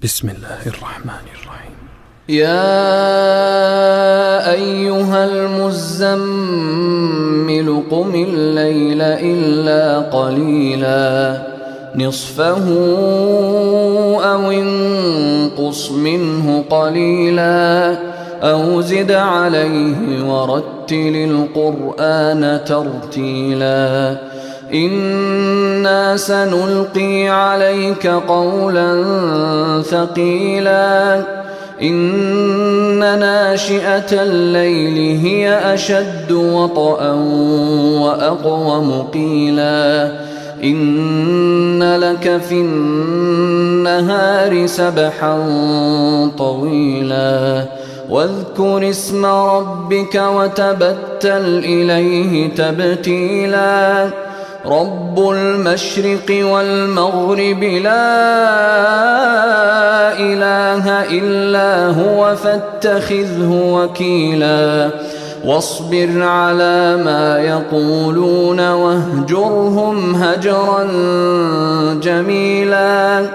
بسم الله الرحمن الرحيم. يا أيها المزمل قم الليل إلا قليلا نصفه أو انقص منه قليلا أو زد عليه ورتل القرآن ترتيلا إنا سنلقي عليك قولا ثقيلا إن ناشئة الليل هي أشد وطئا وأقوم قيلا إن لك في النهار سبحا طويلا واذكر اسم ربك وتبتل إليه تبتيلا رب المشرق والمغرب لا إله إلا هو فاتخذه وكيلا واصبر على ما يقولون واهجرهم هجرا جميلا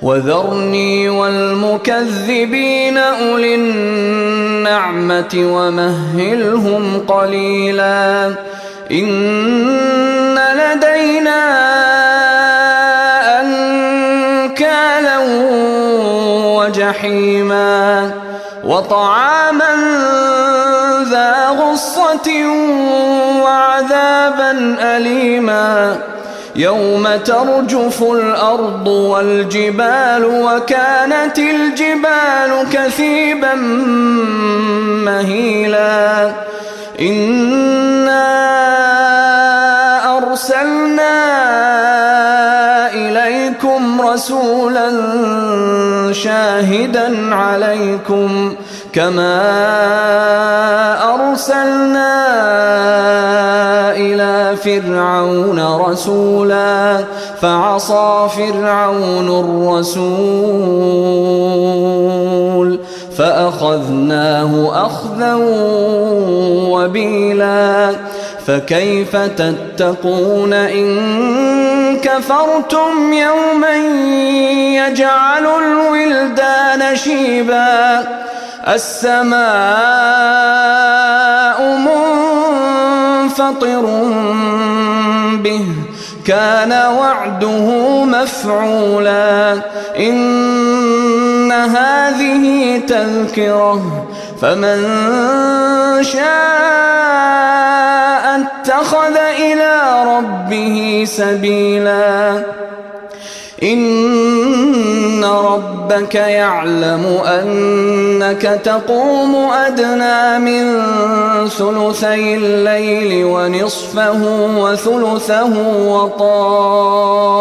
وذرني والمكذبين أولي النعمة ومهلهم قليلا إن لدينا أنكالا وجحيما وطعاما ذا غصة وعذابا أليما يوم ترجف الأرض والجبال وكانت الجبال كثيبا مهيلا إنا أرسلنا إليكم رسولا شاهدا عليكم كما أرسلنا إلى فرعون رسولا فعصى فرعون الرسول فأخذناه أخذا وبيلا فكيف تتقون إن كفرتم يوما يجعل الولدان شيبا السماء منفطر به كان وعده مفعولا إن هذه تذكرة فمن شاء اتخذ إلى ربه سبيلا إن ربك يعلم أنك تقوم أدنى من ثلثي الليل ونصفه وثلثه وطائفة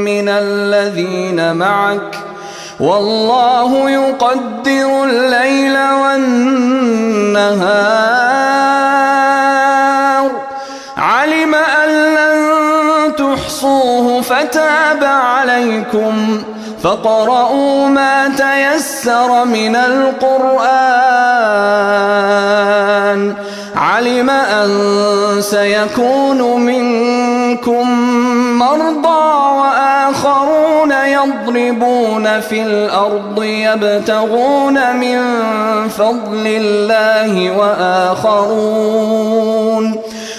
من الذين معك والله يقدر الليل والنهار علم أن لن تحصوه فتاب عليكم فاقرؤوا ما تيسر من القرآن علم أن سيكون منكم مرضى وآخرون يضربون في الأرض يبتغون من فضل الله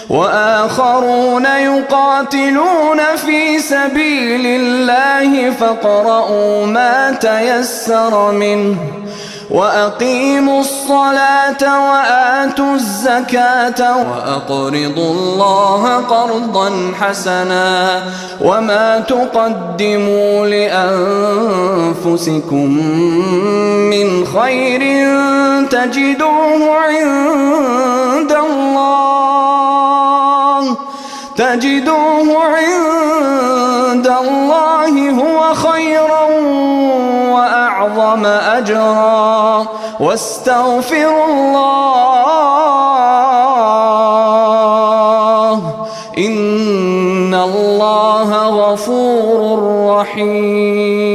وآخرون يقاتلون في سبيل الله فاقرؤوا ما تيسر منه وأقيموا الصلاة وآتوا الزكاة وأقرضوا الله قرضا حسنا وما تقدموا لأنفسكم من خير تجدوه عند الله هو خيرا وأعظم أجرا واستغفروا الله إن الله غفور رحيم.